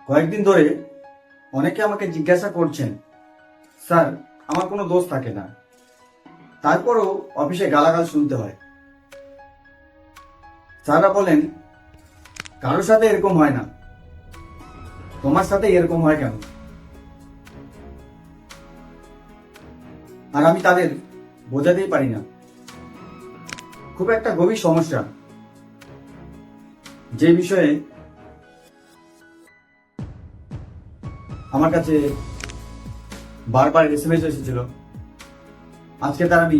কয়েকদিন ধরে অনেকে আমাকে জিজ্ঞাসা করছেন, স্যার আমার কোনো দোষ থাকে না, তারপরও অফিসে গালাগাল শুনতে হয়। স্যাররা বলেন কারোর সাথে এরকম হয় না, তোমার সাথে এরকম হয় কেন? আর আমি তাদের বোঝাতেই পারি না। খুব একটা গভীর সমস্যা, যে বিষয়ে আমার কাছে বারবার এসএমএস এসেছিল। আজকে তার আমি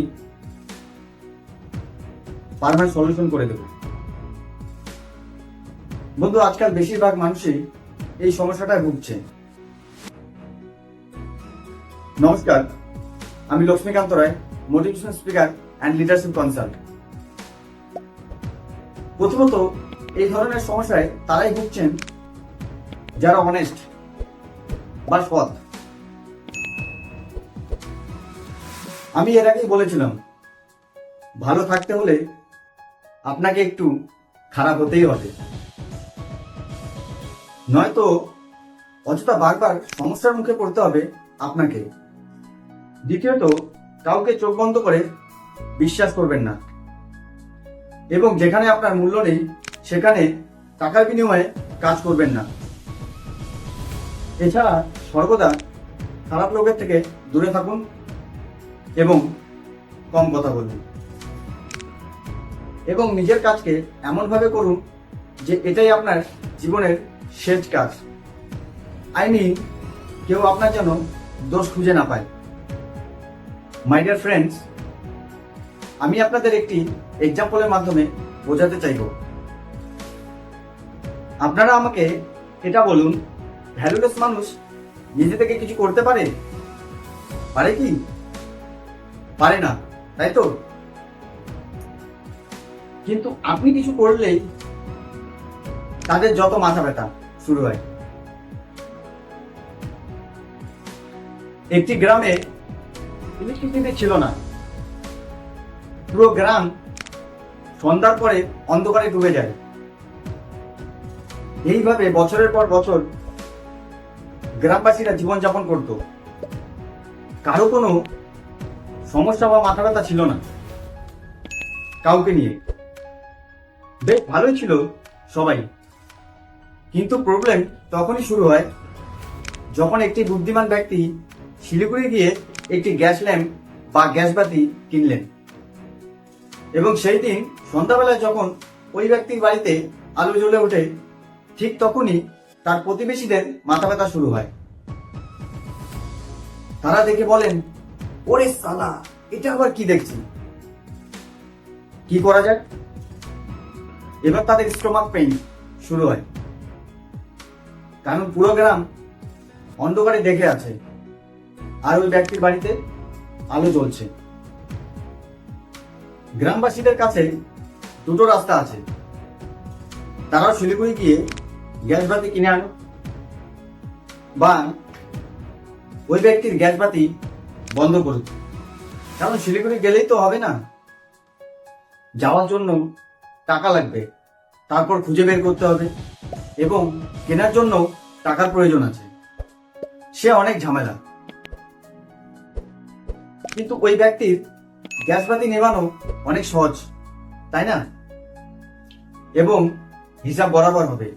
পারমানেন্ট সলিউশন করে দেব। বন্ধু, আজকাল বেশিরভাগ মানুষই এই সমস্যাটায় ভুগছে। নমস্কার, আমি Lakshmikanta Roy, motivational speaker and leadership consult. প্রথমত, এই ধরনের সমস্যায় তারাই ভুগছেন যারা অনেস্ট বা সৎ। আমি এর আগেই বলেছিলাম, ভালো থাকতে হলে আপনাকে একটু খারাপ হতেই হবে, নয়তো অযথা বারবার সমস্যার মুখে পড়তে হবে আপনাকে। দ্বিতীয়ত, কাউকে চোখ বন্ধ করে বিশ্বাস করবেন না, এবং যেখানে আপনার মূল্য নেই সেখানে টাকার বিনিময়ে কাজ করবেন না। এছাড়া সর্বদা খারাপ লোকের থেকে দূরে থাকুন এবং কম কথা বলুন, এবং নিজের কাজকে এমনভাবে করুন যে এটাই আপনার জীবনের শেষ কাজ। আই মিন, কেউ আপনার যেন দোষ খুঁজে না পায়। মাই ডিয়ার ফ্রেন্ডস, আমি আপনাদের একটি এক্সাম্পলের মাধ্যমে বোঝাতে চাইব। আপনারা আমাকে এটা বলুন, ভ্যালুলেস মানুষ নিজে থেকে কিছু করতে পারে? পারে কি? পারে না, তাই তো? কিন্তু আপনি কিছু করলেই তাদের যত মাথা ব্যথা শুরু হয়। একটি গ্রামে ইলেকট্রিসিটি ছিল না। পুরো গ্রাম সন্ধ্যার পরে অন্ধকারে ডুবে যায়। এইভাবে বছরের পর বছর গ্রামবাসীরা জীবনযাপন করত। কারো কোনো সমস্যা বা মাথা ব্যথা ছিল না কাউকে নিয়ে। বেশ ভালোই ছিল সবাই। কিন্তু প্রবলেম তখনই শুরু হয় যখন একটি বুদ্ধিমান ব্যক্তি শিলিগুড়ি গিয়ে একটি গ্যাস ল্যাম্প বা গ্যাস বাতি কিনলেন, এবং সেই দিন সন্ধ্যাবেলায় যখন ওই ব্যক্তির বাড়িতে আলো জ্বলে ওঠে, ঠিক তখনই তার প্রতিবেশীদের মাথা ব্যথা শুরু হয়। তারা দেখে বলেন, ওরে সালা, এটা আবার কি দেখছি? কি করা যায়? এবার তাদের স্টোমাক পেইন শুরু হয়, কারণ পুরো গ্রাম অন্ধকারে দেখে আছে আর ওই ব্যক্তির বাড়িতে আলো জ্বলছে। গ্রামবাসীদের কাছে দুটো রাস্তা আছে। তারাও শিলিগুড়ি গিয়ে গ্যাস বাতি কিনে আনো, বা ওই ব্যক্তির গ্যাস বাতি বন্ধ করুক। কারণ শিলিগুড়ি গেলেই তো হবে না, যাওয়ার জন্য টাকা লাগবে, তারপর খুঁজে বের করতে হবে, এবং কেনার জন্য টাকার প্রয়োজন আছে। সে অনেক ঝামেলা। কিন্তু ওই ব্যক্তির গ্যাস বাতি নেভানো অনেক সহজ, তাই না? এবং হিসাব বরাবর হবে।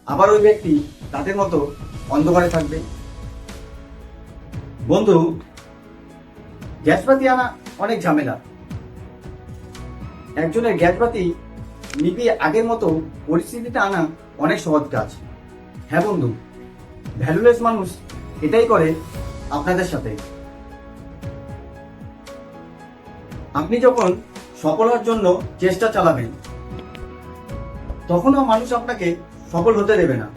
আবার ওই ব্যক্তি তাদের মতো অন্ধকারে থাকবে। বন্ধু, গ্যাস বাতি আনা অনেক ঝামেলা। একজনের গ্যাস বাতি নিভিয়ে আগের মতো পরিস্থিতিতে আনা অনেক সহজ কাজ। হ্যাঁ বন্ধু, ভ্যালুলেস মানুষ এটাই করে আপনাদের সাথে। আপনি যখন সফল হওয়ার জন্য চেষ্টা চালাবেন, তখনও মানুষ আপনাকে সফল হতে দেবে না।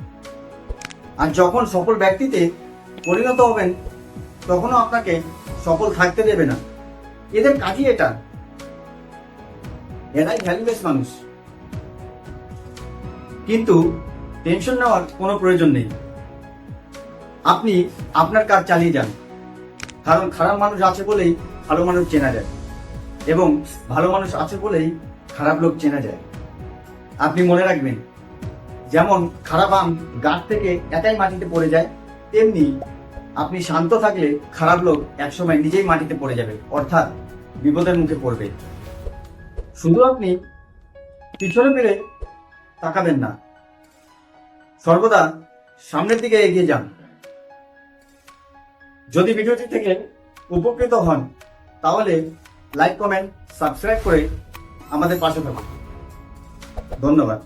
আর যখন সফল ব্যক্তিতে পরিণত হবেন, তখনও আপনাকে সফল থাকতে দেবে না। এদের কাজই এটা। এরাই ভ্যালুলেস মানুষ। কিন্তু টেনশন নেওয়ার কোনো প্রয়োজন নেই। আপনি আপনার কাজ চালিয়ে যান, কারণ খারাপ মানুষ আছে বলেই ভালো মানুষ চেনা যায়, এবং ভালো মানুষ আছে বলেই খারাপ লোক চেনা যায়। আপনি মনে রাখবেন, যেমন খারাপ আম গাছ থেকে একাই মাটিতে পড়ে যায়, তেমনি আপনি শান্ত থাকলে খারাপ লোক একসময় নিজেই মাটিতে পড়ে যাবে, অর্থাৎ বিপদের মুখে পড়বে। শুধু আপনি পিছনে ফিরে তাকাবেন না, সর্বদা সামনের দিকে এগিয়ে যান। যদি ভিডিওটি থেকে উপকৃত হন তাহলে লাইক, কমেন্ট, সাবস্ক্রাইব করে আমাদের পাশে থাকুন। ধন্যবাদ।